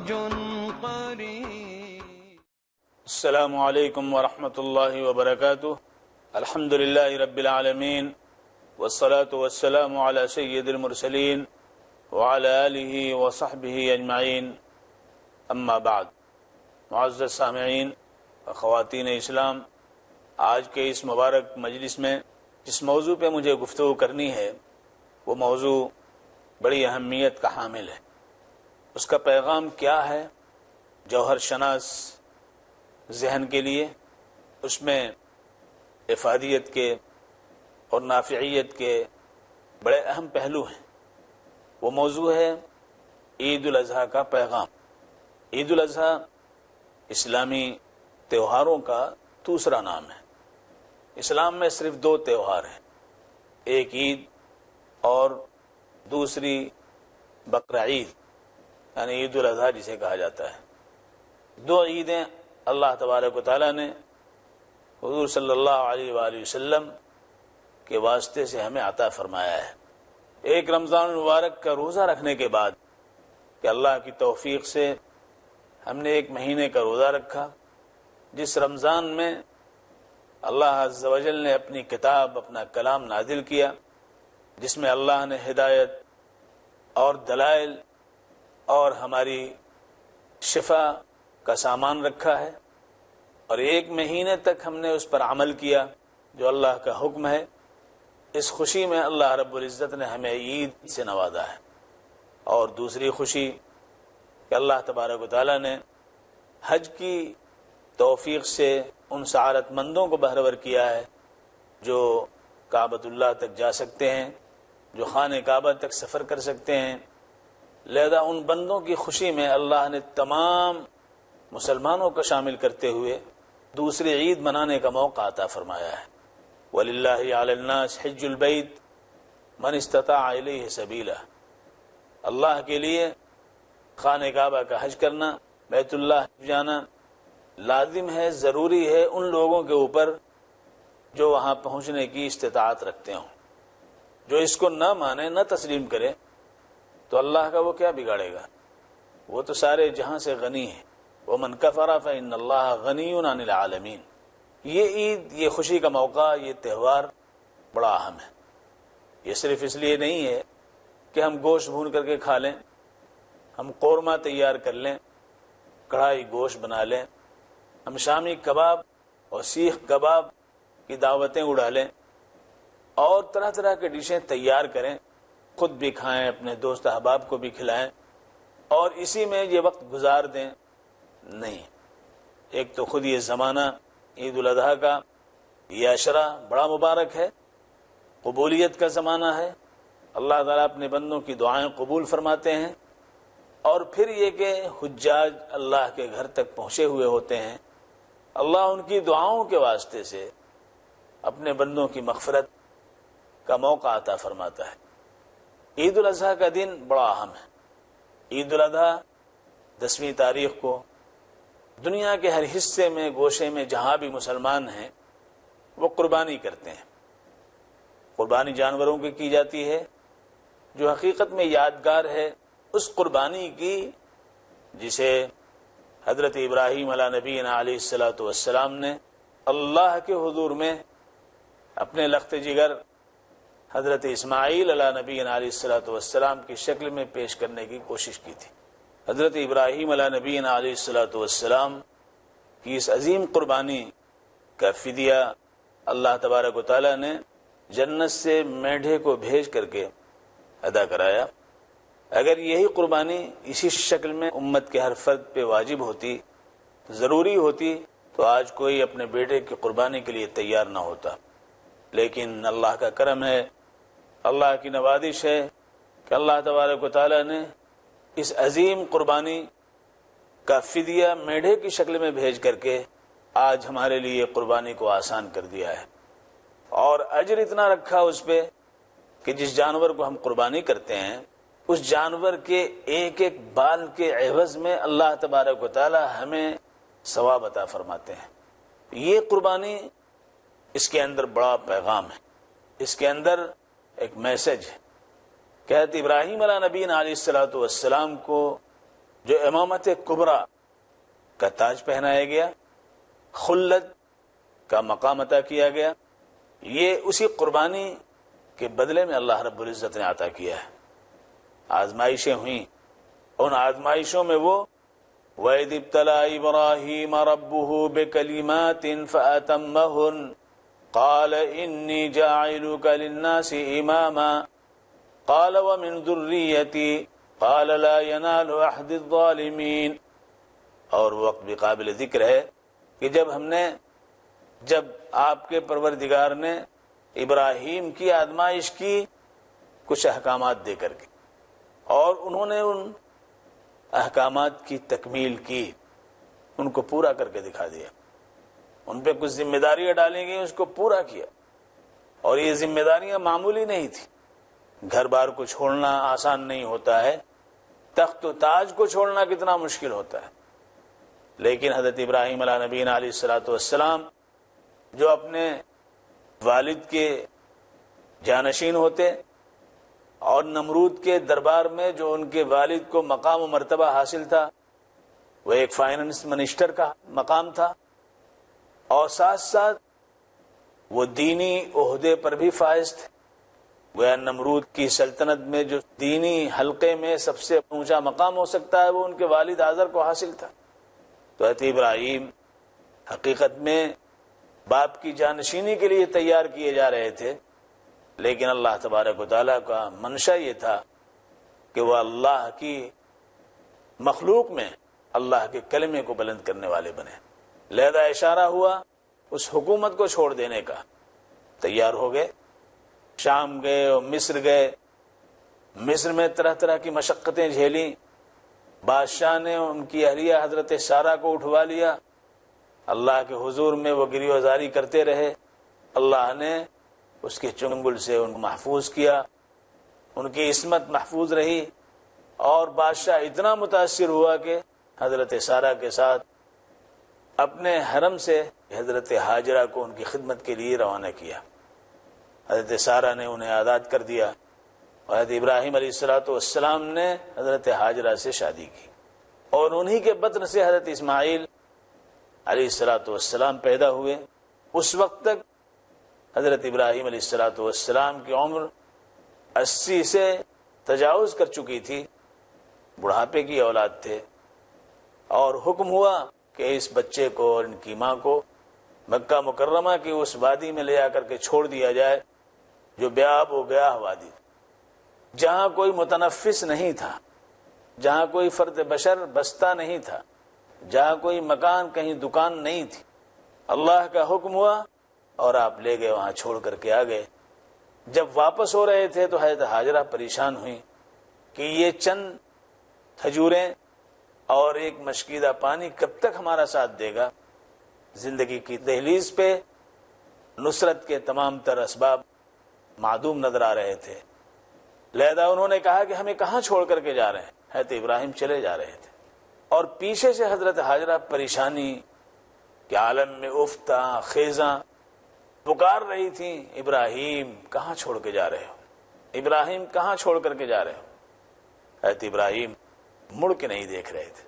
قريب. السلام علیکم ورحمۃ اللہ وبرکاتہ. الحمد للہ رب العالمین والصلاة والسلام علی سید المرسلین وعلی آلہ وصحبہ اجمعین. اما بعد. معزز سامعین و خواتین اسلام، آج کے اس مبارک مجلس میں جس موضوع پہ مجھے گفتگو کرنی ہے وہ موضوع بڑی اہمیت کا حامل ہے. اس کا پیغام کیا ہے جوہر شناس ذہن کے لیے؟ اس میں افادیت کے اور نافعیت کے بڑے اہم پہلو ہیں. وہ موضوع ہے عید الاضحیٰ کا پیغام. عید الاضحیٰ اسلامی تہواروں کا دوسرا نام ہے. اسلام میں صرف دو تہوار ہیں، ایک عید اور دوسری بقرعید، یعنی عید الاضحیٰ جسے کہا جاتا ہے. دو عیدیں اللہ تبارک و تعالیٰ نے حضور صلی اللہ علیہ وآلہ وسلم کے واسطے سے ہمیں عطا فرمایا ہے. ایک رمضان المبارک کا روزہ رکھنے کے بعد کہ اللہ کی توفیق سے ہم نے ایک مہینے کا روزہ رکھا، جس رمضان میں اللہ عز و جل نے اپنی کتاب، اپنا کلام نازل کیا، جس میں اللہ نے ہدایت اور دلائل اور ہماری شفا کا سامان رکھا ہے، اور ایک مہینے تک ہم نے اس پر عمل کیا جو اللہ کا حکم ہے. اس خوشی میں اللہ رب العزت نے ہمیں عید سے نوازا ہے. اور دوسری خوشی کہ اللہ تبارک و تعالیٰ نے حج کی توفیق سے ان سعادت مندوں کو بہرور کیا ہے جو کعبۃ اللہ تک جا سکتے ہیں، جو خانہ کعبہ تک سفر کر سکتے ہیں. لہذا ان بندوں کی خوشی میں اللہ نے تمام مسلمانوں کو شامل کرتے ہوئے دوسری عید منانے کا موقع عطا فرمایا ہے. وَلِلَّهِ عَلَى النَّاسِ حِجُّ الْبَيْتِ مَنِ اسْتَطَاعَ إِلَيْهِ سَبِيلًا. اللہ کے لیے خانہ کعبہ کا حج کرنا، بیت اللہ جانا لازم ہے، ضروری ہے ان لوگوں کے اوپر جو وہاں پہنچنے کی استطاعت رکھتے ہوں. جو اس کو نہ مانے، نہ تسلیم کرے، تو اللہ کا وہ کیا بگاڑے گا؟ وہ تو سارے جہاں سے غنی ہے. وَمَنْ كَفَرَ فَإِنَّ اللَّهَ غَنِيٌّ عَنِ الْعَالَمِينَ. یہ عید، یہ خوشی کا موقع، یہ تہوار بڑا اہم ہے. یہ صرف اس لیے نہیں ہے کہ ہم گوشت بھون کر کے کھا لیں، ہم قورمہ تیار کر لیں، کڑھائی گوشت بنا لیں، ہم شامی کباب اور سیخ کباب کی دعوتیں اڑا لیں اور طرح طرح کے ڈشیں تیار کریں، خود بھی کھائیں، اپنے دوست احباب کو بھی کھلائیں اور اسی میں یہ وقت گزار دیں. نہیں، ایک تو خود یہ زمانہ عید الاضحیٰ کا یہ عشرہ بڑا مبارک ہے، قبولیت کا زمانہ ہے. اللہ تعالیٰ اپنے بندوں کی دعائیں قبول فرماتے ہیں. اور پھر یہ کہ حجاج اللہ کے گھر تک پہنچے ہوئے ہوتے ہیں، اللہ ان کی دعاؤں کے واسطے سے اپنے بندوں کی مغفرت کا موقع عطا فرماتا ہے. عید الاضحیٰ کا دن بڑا اہم ہے. عید الاضحیٰ 10ویں تاریخ کو دنیا کے ہر حصے میں، گوشے میں جہاں بھی مسلمان ہیں وہ قربانی کرتے ہیں. قربانی جانوروں کی جاتی ہے جو حقیقت میں یادگار ہے اس قربانی کی جسے حضرت ابراہیم علیہ نبینا علیہ الصلاۃ والسلام نے اللہ کے حضور میں اپنے لخت جگر حضرت اسماعیل علیہ نبینا علیہ الصلاۃ والسلام کی شکل میں پیش کرنے کی کوشش کی تھی. حضرت ابراہیم علیہ نبینا علیہ الصلاۃ والسلام کی اس عظیم قربانی کا فدیہ اللہ تبارک و تعالیٰ نے جنت سے میڈھے کو بھیج کر کے ادا کرایا. اگر یہی قربانی اسی شکل میں امت کے ہر فرد پہ واجب ہوتی، ضروری ہوتی، تو آج کوئی اپنے بیٹے کی قربانی کے لیے تیار نہ ہوتا. لیکن اللہ کا کرم ہے، اللہ کی نوازش ہے کہ اللہ تبارک و تعالیٰ نے اس عظیم قربانی کا فدیہ میڈھے کی شکل میں بھیج کر کے آج ہمارے لیے قربانی کو آسان کر دیا ہے. اور اجر اتنا رکھا اس پہ کہ جس جانور کو ہم قربانی کرتے ہیں اس جانور کے ایک ایک بال کے عوض میں اللہ تبارک و تعالی ہمیں ثواب عطا فرماتے ہیں. یہ قربانی، اس کے اندر بڑا پیغام ہے، اس کے اندر ایک میسج ہے کہ حضرت ابراہیم علیہ نبینا علیہ الصلوۃ والسلام کو جو امامت کبریٰ کا تاج پہنایا گیا، خلت کا مقام عطا کیا گیا، یہ اسی قربانی کے بدلے میں اللہ رب العزت نے عطا کیا ہے۔ آزمائشیں ہوئیں، ان آزمائشوں میں وہ وَإِذِ ابْتَلَىٰ إِبْرَاهِيمَ رَبُّهُ بِكَلِمَاتٍ فَأَتَمَّهُنَّ قَالَ إِنِّي جَاعِلُكَ لِلنَّاسِ إِمَامًا قَالَ وَمِن ذُرِّيَّتِي قَالَ لَا يَنَالُ عَهْدِ الظَّالِمِينَ۔ اور وقت بھی قابل ذکر ہے کہ جب آپ کے پروردگار نے ابراہیم کی آزمائش کی کچھ احکامات دے کر کے، اور انہوں نے ان احکامات کی تکمیل کی، ان کو پورا کر کے دکھا دیا، ان پہ کچھ ذمہ داریاں ڈالیں گی، اس کو پورا کیا۔ اور یہ ذمہ داریاں معمولی نہیں تھی، گھر بار کو چھوڑنا آسان نہیں ہوتا ہے، تخت و تاج کو چھوڑنا کتنا مشکل ہوتا ہے، لیکن حضرت ابراہیم علیہ نبینا علیہ الصلوۃ والسلام جو اپنے والد کے جانشین ہوتے، اور نمرود کے دربار میں جو ان کے والد کو مقام و مرتبہ حاصل تھا، وہ ایک فائنانس منسٹر کا مقام تھا، اور ساتھ ساتھ وہ دینی عہدے پر بھی فائز تھے۔ وہ نمرود کی سلطنت میں جو دینی حلقے میں سب سے اونچا مقام ہو سکتا ہے، وہ ان کے والد آزر کو حاصل تھا۔ تو حضرت ابراہیم حقیقت میں باپ کی جانشینی کے لیے تیار کیے جا رہے تھے، لیکن اللہ تبارک و تعالیٰ کا منشا یہ تھا کہ وہ اللہ کی مخلوق میں اللہ کے کلمے کو بلند کرنے والے بنے۔ لہذا اشارہ ہوا اس حکومت کو چھوڑ دینے کا، تیار ہو گئے، شام گئے اور مصر گئے، مصر میں طرح طرح کی مشقتیں جھیلیں، بادشاہ نے ان کی اہلیہ حضرت سارہ کو اٹھوا لیا، اللہ کے حضور میں وہ گریہ وزاری کرتے رہے، اللہ نے اس کے چنگل سے ان کو محفوظ کیا، ان کی عصمت محفوظ رہی، اور بادشاہ اتنا متاثر ہوا کہ حضرت سارہ کے ساتھ اپنے حرم سے حضرت ہاجرہ کو ان کی خدمت کے لیے روانہ کیا۔ حضرت سارہ نے انہیں آزاد کر دیا، اور حضرت ابراہیم علیہ السلام نے حضرت ہاجرہ سے شادی کی، اور انہی کے بطن سے حضرت اسماعیل علیہ السلام پیدا ہوئے۔ اس وقت تک حضرت ابراہیم علیہ السلام کی عمر 80 سے تجاوز کر چکی تھی، بڑھاپے کی اولاد تھے، اور حکم ہوا کہ اس بچے کو اور ان کی ماں کو مکہ مکرمہ کی اس وادی میں لے آ کر کے چھوڑ دیا جائے جو بیاب و گیاہ وادی، جہاں کوئی متنفس نہیں تھا، جہاں کوئی فرد بشر بستا نہیں تھا، جہاں کوئی مکان کہیں دکان نہیں تھی۔ اللہ کا حکم ہوا اور آپ لے گئے، وہاں چھوڑ کر کے آ گئے۔ جب واپس ہو رہے تھے تو حضرت ہاجرہ پریشان ہوئی کہ یہ چند کھجوریں اور ایک مشکیدہ پانی کب تک ہمارا ساتھ دے گا؟ زندگی کی دہلیز پہ نصرت کے تمام تر اسباب معدوم نظر آ رہے تھے، لہذا انہوں نے کہا کہ ہمیں کہاں چھوڑ کر کے جا رہے ہیں؟ حضرت ابراہیم چلے جا رہے تھے، اور پیچھے سے حضرت ہاجرہ پریشانی کے عالم میں افتاں خیزاں پکار رہی تھیں، ابراہیم کہاں چھوڑ کے جا رہے ہو؟ ابراہیم کہاں چھوڑ کر کے جا رہے ہو؟ حضرت ابراہیم مڑ کے نہیں دیکھ رہے تھے،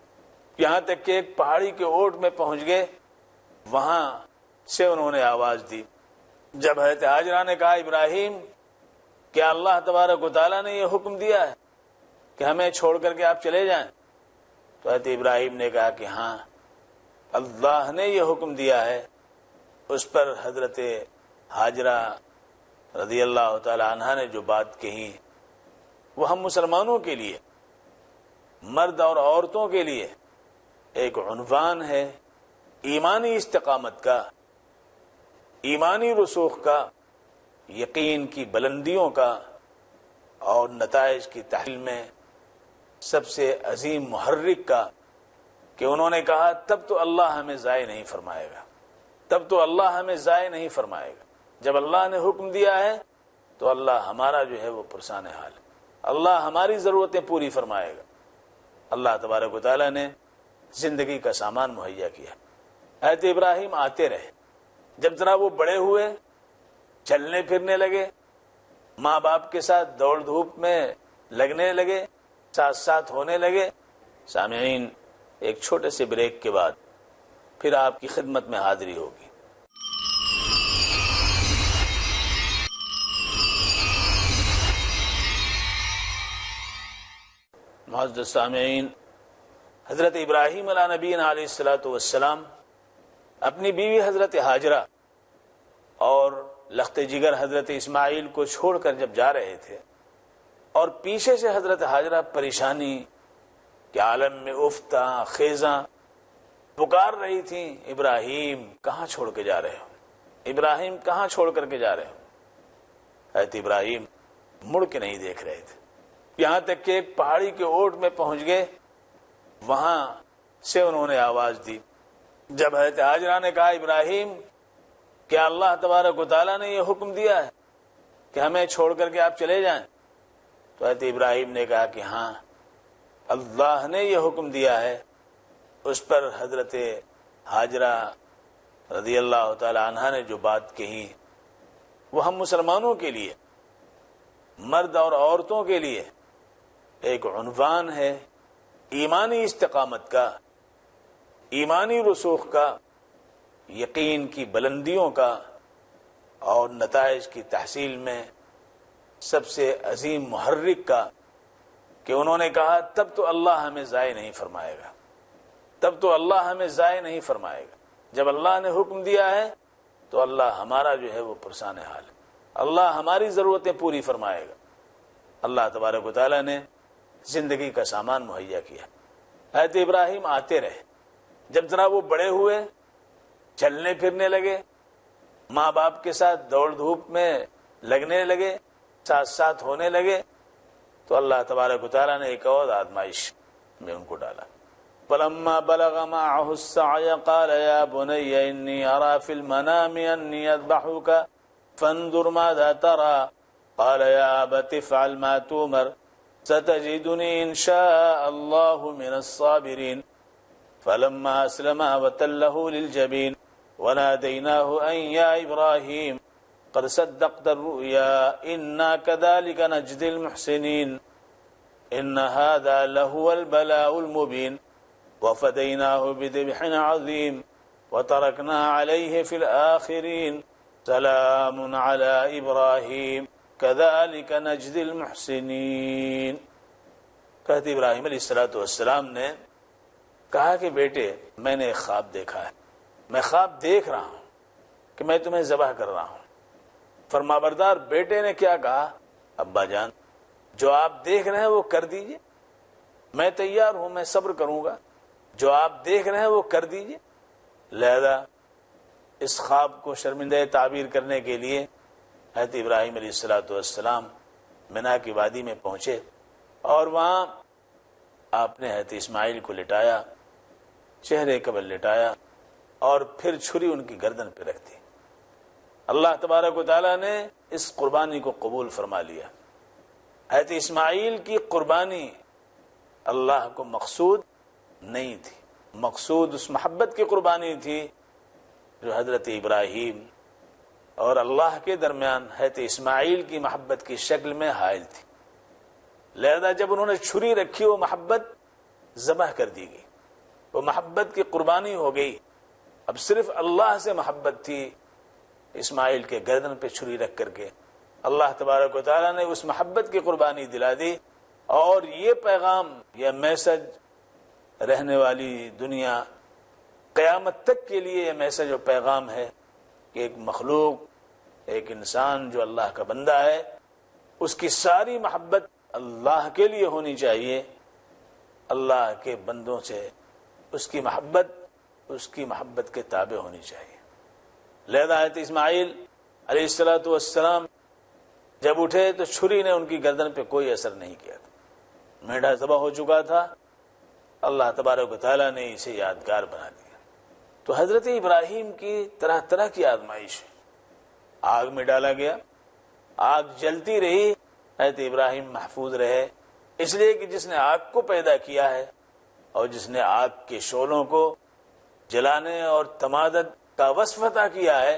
یہاں تک کہ ایک پہاڑی کے اوٹ میں پہنچ گئے، وہاں سے انہوں نے آواز دی۔ جب حضرت ہاجرہ نے کہا ابراہیم کیا اللہ تبارک و تعالیٰ نے یہ حکم دیا ہے کہ ہمیں چھوڑ کر کے آپ چلے جائیں؟ تو حضرت ابراہیم نے کہا کہ ہاں، اللہ نے یہ حکم دیا ہے۔ اس پر حضرت ہاجرہ رضی اللہ تعالی عنہا نے جو بات کہی وہ ہم مسلمانوں کے لیے، مرد اور عورتوں کے لیے ایک عنوان ہے ایمانی استقامت کا، ایمانی رسوخ کا، یقین کی بلندیوں کا، اور نتائج کی تحصیل میں سب سے عظیم محرک کا، کہ انہوں نے کہا تب تو اللہ ہمیں ضائع نہیں فرمائے گا، تب تو اللہ ہمیں ضائع نہیں فرمائے گا۔ جب اللہ نے حکم دیا ہے تو اللہ ہمارا جو ہے وہ پرسان حال ہے، اللہ ہماری ضرورتیں پوری فرمائے گا۔ اللہ تبارک و تعالیٰ نے زندگی کا سامان مہیا کیا۔ حضرت ابراہیم آتے رہے، جب ذرا وہ بڑے ہوئے، چلنے پھرنے لگے، ماں باپ کے ساتھ دوڑ دھوپ میں لگنے لگے، ساتھ ساتھ ہونے لگے، سامعین، ایک چھوٹے سے بریک کے بعد پھر آپ کی خدمت میں حاضری ہوگی۔ معزز سامعین، حضرت ابراہیم علیہ نبینا علیہ الصلوۃ والسلام اپنی بیوی حضرت ہاجرہ اور لخت جگر حضرت اسماعیل کو چھوڑ کر جب جا رہے تھے اور پیچھے سے حضرت ہاجرہ پریشانی کے عالم میں افتاں خیزاں پکار رہی تھیں، ابراہیم کہاں چھوڑ کے جا رہے ہو، ابراہیم کہاں چھوڑ کر کے جا رہے ہو۔ حضرت ابراہیم مڑ کے نہیں دیکھ رہے تھے، یہاں تک کہ ایک پہاڑی کے اوٹ میں پہنچ گئے، وہاں سے انہوں نے آواز دی۔ جب حضرت ہاجرہ نے کہا ابراہیم کیا اللہ تبارک و تعالیٰ نے یہ حکم دیا ہے کہ ہمیں چھوڑ کر کے آپ چلے جائیں؟ تو حضرت ابراہیم نے کہا کہ ہاں، اللہ نے یہ حکم دیا ہے۔ اس پر حضرت ہاجرہ رضی اللہ تعالی عنہ نے جو بات کہی وہ ہم مسلمانوں کے لیے، مرد اور عورتوں کے لیے ایک عنوان ہے ایمانی استقامت کا، ایمانی رسوخ کا، یقین کی بلندیوں کا اور نتائج کی تحصیل میں سب سے عظیم محرک کا، کہ انہوں نے کہا تب تو اللہ ہمیں ضائع نہیں فرمائے گا، تب تو اللہ ہمیں ضائع نہیں فرمائے گا۔ جب اللہ نے حکم دیا ہے تو اللہ ہمارا جو ہے وہ پرسان حال ہے، اللہ ہماری ضرورتیں پوری فرمائے گا۔ اللہ تبارک و تعالیٰ نے زندگی کا سامان مہیا کیا۔ حضرت ابراہیم آتے رہے، جب ذرا وہ بڑے ہوئے، چلنے پھرنے لگے، ماں باپ کے ساتھ دوڑ دھوپ میں لگنے لگے، ساتھ ساتھ ہونے لگے، تو اللہ تبارک و تعالیٰ نے ایک اور آزمائش میں ان کو ڈالا۔ فلما بلغ معه السعي قال يا بني إني أرى في المنام أني أذبحك فانظر ماذا ترى قال يا أبت افعل ما تؤمر ستجدني إن شاء الله من الصابرين فلما أسلما وتله للجبين وناديناه أن يا إبراهيم قد صدقت الرؤيا إنا كذلك نجزي المحسنين إن هذا لهو البلاء المبين وفديناه بذبح عظيم وتركنا عليه في الآخرين سلام على إبراهيم كذلك نجزي المحسنين۔ کہتے ابراہیم علیہ السلام نے کہا کہ بیٹے میں نے ایک خواب دیکھا ہے، میں خواب دیکھ رہا ہوں کہ میں تمہیں ذبح کر رہا ہوں۔ فرمانبردار بیٹے نے کیا کہا؟ ابا جان جو آپ دیکھ رہے ہیں وہ کر دیجئے، میں تیار ہوں، میں صبر کروں گا، جو آپ دیکھ رہے ہیں وہ کر دیجئے۔ لہذا اس خواب کو شرمندہ تعبیر کرنے کے لیے حضرت ابراہیم علیہ السلام منا کی وادی میں پہنچے اور وہاں آپ نے حضرت اسماعیل کو لٹایا، چہرے قبل لٹایا اور پھر چھری ان کی گردن پہ رکھ دی۔ اللہ تبارک و تعالیٰ نے اس قربانی کو قبول فرما لیا۔ حضرت اسماعیل کی قربانی اللہ کو مقصود نہیں تھی، مقصود اس محبت کی قربانی تھی جو حضرت ابراہیم اور اللہ کے درمیان حضرت اسماعیل کی محبت کی شکل میں حائل تھی۔ لہذا جب انہوں نے چھری رکھی وہ محبت ذبح کر دی گئی، وہ محبت کی قربانی ہو گئی۔ اب صرف اللہ سے محبت تھی، اسماعیل کے گردن پہ چھری رکھ کر کے اللہ تبارک و تعالیٰ نے اس محبت کی قربانی دلا دی۔ اور یہ پیغام، یہ میسج رہنے والی دنیا قیامت تک کے لیے یہ میسج اور پیغام ہے کہ ایک مخلوق، ایک انسان جو اللہ کا بندہ ہے، اس کی ساری محبت اللہ کے لیے ہونی چاہیے، اللہ کے بندوں سے اس کی محبت کے تابع ہونی چاہیے۔ لہذا حضرت اسماعیل علیہ السلام جب اٹھے تو چھری نے ان کی گردن پہ کوئی اثر نہیں کیا تھا، میڈا ذبح ہو چکا تھا، اللہ تبارک و تعالیٰ نے اسے یادگار بنا دیا۔ تو حضرت ابراہیم کی طرح طرح کی آزمائش، آگ میں ڈالا گیا، آگ جلتی رہی، حضرت ابراہیم محفوظ رہے، اس لیے کہ جس نے آگ کو پیدا کیا ہے اور جس نے آگ کے شعلوں کو جلانے اور تمادد کا وصف عطا کیا ہے،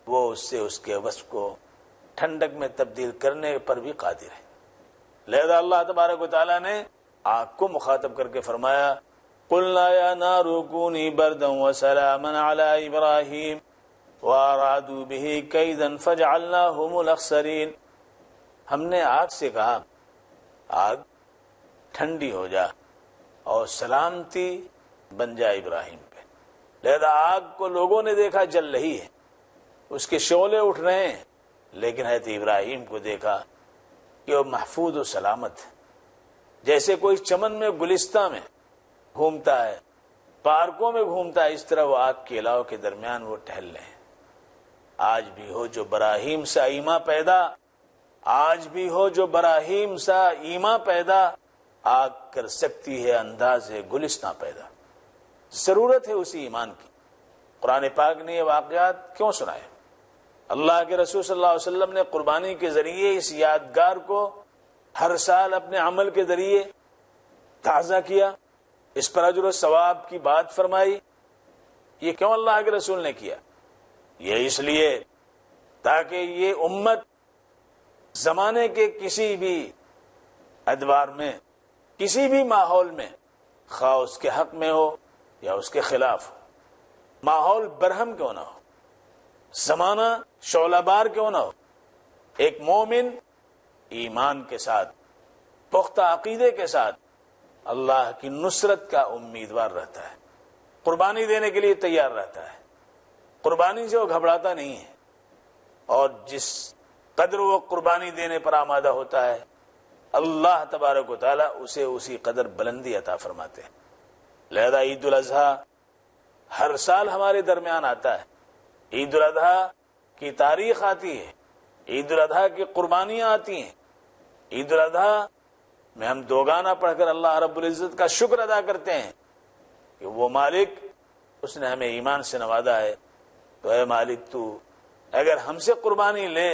وہ اس سے اس کے وصف کو ٹھنڈک میں تبدیل کرنے پر بھی قادر ہے۔ لہذا اللہ تبارک و تعالیٰ نے آگ کو مخاطب کر کے فرمایا قلنا یا نار کونی بردا وسلاما علی ابراہیم وارادوا به کیدا فجعلناهم الاخسرین، ہم نے آگ سے کہا آگ ٹھنڈی ہو جا اور سلامتی بن جائے ابراہیم پہ۔ لہذا آگ کو لوگوں نے دیکھا جل رہی ہے، اس کے شعلے اٹھ رہے ہیں، لیکن حضرت ابراہیم کو دیکھا کہ وہ محفوظ و سلامت ہے، جیسے کوئی چمن میں گلستہ میں گھومتا ہے، پارکوں میں گھومتا ہے، اس طرح وہ آگ کے علاوہ کے درمیان وہ ٹہل رہے ہیں۔ آج بھی ہو جو براہیم سا ایما پیدا، آج بھی ہو جو براہیم سا ایما پیدا، آگ کر سکتی ہے انداز گلستہ پیدا۔ ضرورت ہے اسی ایمان کی۔ قرآن پاک نے یہ واقعات کیوں سنائے؟ اللہ کے رسول صلی اللہ علیہ وسلم نے قربانی کے ذریعے اس یادگار کو ہر سال اپنے عمل کے ذریعے تازہ کیا، اس پر اجر و ثواب کی بات فرمائی۔ یہ کیوں اللہ کے رسول نے کیا؟ یہ اس لیے تاکہ یہ امت زمانے کے کسی بھی ادوار میں، کسی بھی ماحول میں، خواہ اس کے حق میں ہو یا اس کے خلاف ہو، ماحول برہم کیوں نہ ہو، زمانہ شعلہ بار کیوں نہ ہو، ایک مومن ایمان کے ساتھ، پختہ عقیدے کے ساتھ اللہ کی نصرت کا امیدوار رہتا ہے، قربانی دینے کے لیے تیار رہتا ہے، قربانی سے وہ گھبراتا نہیں ہے، اور جس قدر وہ قربانی دینے پر آمادہ ہوتا ہے اللہ تبارک و تعالیٰ اسے اسی قدر بلندی عطا فرماتے ہیں۔ لہذا عید الاضحیٰ ہر سال ہمارے درمیان آتا ہے، عید الاضحیٰ کی تاریخ آتی ہے، عید الاضحیٰ کی قربانیاں آتی ہیں، عید الاضحیٰ میں ہم دوگانہ پڑھ کر اللہ رب العزت کا شکر ادا کرتے ہیں کہ وہ مالک اس نے ہمیں ایمان سے نوازا ہے، تو اے مالک تو اگر ہم سے قربانی لے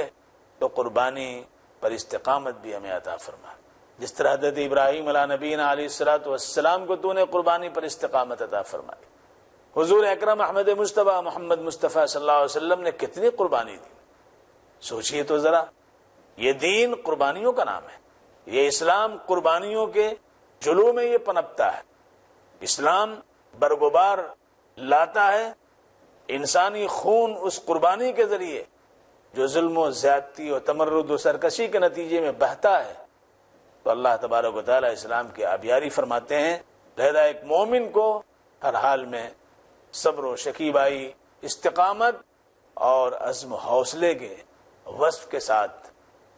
تو قربانی پر استقامت بھی ہمیں عطا فرما، جس طرح حضرت ابراہیم علیہ نبینا علیہ الصلوۃ والسلام کو تو نے قربانی پر استقامت عطا فرمائی۔ حضور اکرم احمد مصطفیٰ محمد مصطفیٰ صلی اللہ علیہ وسلم نے کتنی قربانی دی، سوچئے تو ذرا۔ یہ دین قربانیوں کا نام ہے، یہ اسلام قربانیوں کے جلوہ میں یہ پنپتا ہے۔ اسلام برگبار لاتا ہے انسانی خون اس قربانی کے ذریعے جو ظلم و زیادتی و تمرد و سرکشی کے نتیجے میں بہتا ہے، تو اللہ تبارک و تعالیٰ اسلام کی آبیاری فرماتے ہیں۔ لہذا ایک مومن کو ہر حال میں صبر و شکیبائی، استقامت اور عزم و حوصلے کے وصف کے ساتھ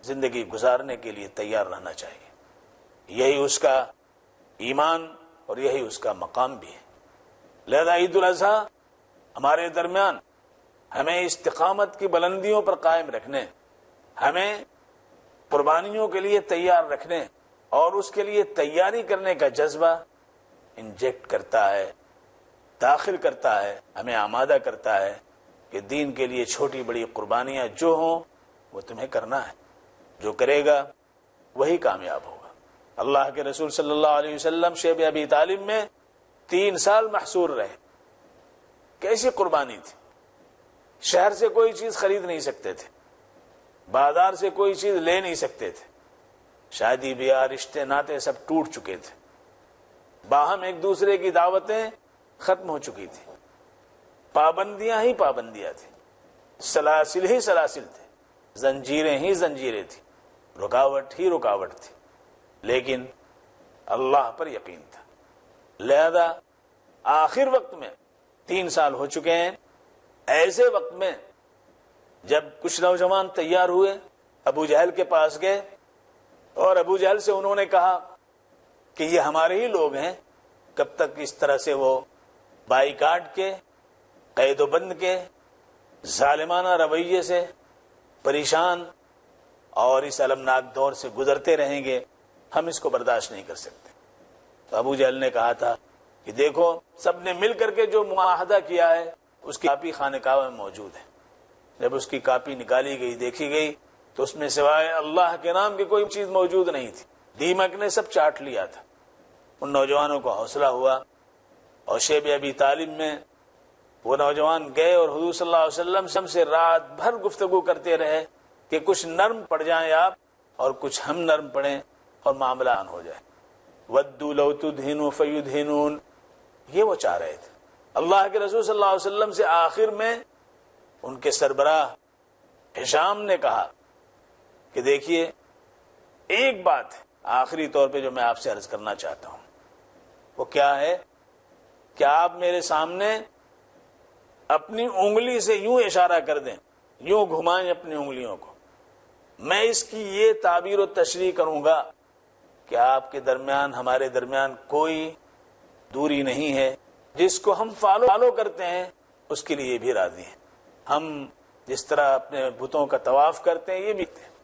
زندگی گزارنے کے لیے تیار رہنا چاہیے۔ یہی اس کا ایمان اور یہی اس کا مقام بھی ہے۔ لہذا عید الاضحیٰ ہمارے درمیان ہمیں استقامت کی بلندیوں پر قائم رکھنے، ہمیں قربانیوں کے لیے تیار رکھنے اور اس کے لیے تیاری کرنے کا جذبہ انجیکٹ کرتا ہے، داخل کرتا ہے، ہمیں آمادہ کرتا ہے کہ دین کے لیے چھوٹی بڑی قربانیاں جو ہوں وہ تمہیں کرنا ہے، جو کرے گا وہی کامیاب ہوگا۔ اللہ کے رسول صلی اللہ علیہ وسلم شیب ابی طالب میں 3 سال محصور رہے۔ کیسی قربانی تھی؟ شہر سے کوئی چیز خرید نہیں سکتے تھے، بازار سے کوئی چیز لے نہیں سکتے تھے، شادی بیاہ رشتے ناطے سب ٹوٹ چکے تھے، باہم ایک دوسرے کی دعوتیں ختم ہو چکی تھی، پابندیاں ہی پابندیاں تھیں، سلاسل ہی سلاسل تھے، زنجیریں ہی زنجیریں تھیں، رکاوٹ ہی رکاوٹ تھی، لیکن اللہ پر یقین تھا۔ لہذا آخر وقت میں 3 سال ہو چکے ہیں، ایسے وقت میں جب کچھ نوجوان تیار ہوئے، ابو جہل کے پاس گئے اور ابو جہل سے انہوں نے کہا کہ یہ ہمارے ہی لوگ ہیں، کب تک اس طرح سے وہ بائیکاٹ کے، قید و بند کے، ظالمانہ رویے سے پریشان اور اس المناک دور سے گزرتے رہیں گے، ہم اس کو برداشت نہیں کر سکتے۔ تو ابو جہل نے کہا تھا کہ دیکھو سب نے مل کر کے جو معاہدہ کیا ہے اس کی کاپی خانہ کعبہ میں موجود ہے۔ جب اس کی کاپی نکالی گئی، دیکھی گئی، تو اس میں سوائے اللہ کے نام کی کوئی چیز موجود نہیں تھی، دیمک نے سب چاٹ لیا تھا۔ ان نوجوانوں کو حوصلہ ہوا اور شیب ابی طالب میں وہ نوجوان گئے اور حضور صلی اللہ علیہ وسلم سے رات بھر گفتگو کرتے رہے کہ کچھ نرم پڑ جائیں آپ اور کچھ ہم نرم پڑیں اور معاملہ ہو جائے۔ ودوا لو تدہنوا فیدہنون، یہ وہ چاہ رہے تھے۔ اللہ کے رسول صلی اللہ علیہ وسلم سے آخر میں ان کے سربراہ ہشام نے کہا کہ دیکھیے ایک بات ہے آخری طور پہ جو میں آپ سے عرض کرنا چاہتا ہوں، وہ کیا ہے کہ آپ میرے سامنے اپنی انگلی سے یوں اشارہ کر دیں، یوں گھمائیں اپنی انگلیوں کو، میں اس کی یہ تعبیر و تشریح کروں گا کہ آپ کے درمیان ہمارے درمیان کوئی دوری نہیں ہے، جس کو ہم فالو کرتے ہیں اس کے لیے بھی راضی ہیں، ہم جس طرح اپنے بتوں کا طواف کرتے ہیں یہ بھی کرتے ہیں،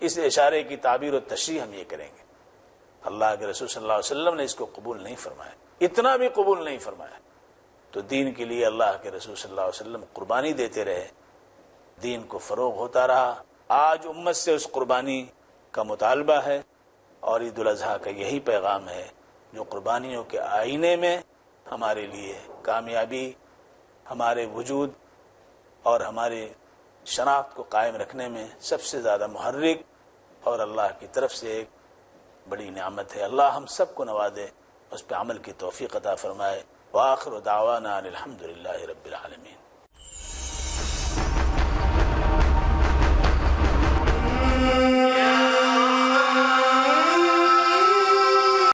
اس اشارے کی تعبیر و تشریح ہم یہ کریں گے۔ اللہ کے رسول صلی اللہ علیہ وسلم نے اس کو قبول نہیں فرمایا، اتنا بھی قبول نہیں فرمایا، تو دین کے لیے اللہ کے رسول صلی اللہ علیہ وسلم قربانی دیتے رہے، دین کو فروغ ہوتا رہا۔ آج امت سے اس قربانی کا مطالبہ ہے، اور عید الاضحیٰ کا یہی پیغام ہے جو قربانیوں کے آئینے میں ہمارے لیے کامیابی، ہمارے وجود اور ہمارے شناخت کو قائم رکھنے میں سب سے زیادہ محرک اور اللہ کی طرف سے ایک بڑی نعمت ہے۔ اللہ ہم سب کو نوازے، اس پہ عمل کی توفیق عطا فرمائے۔ وآخر دعوانا الحمد للہ رب العالمین۔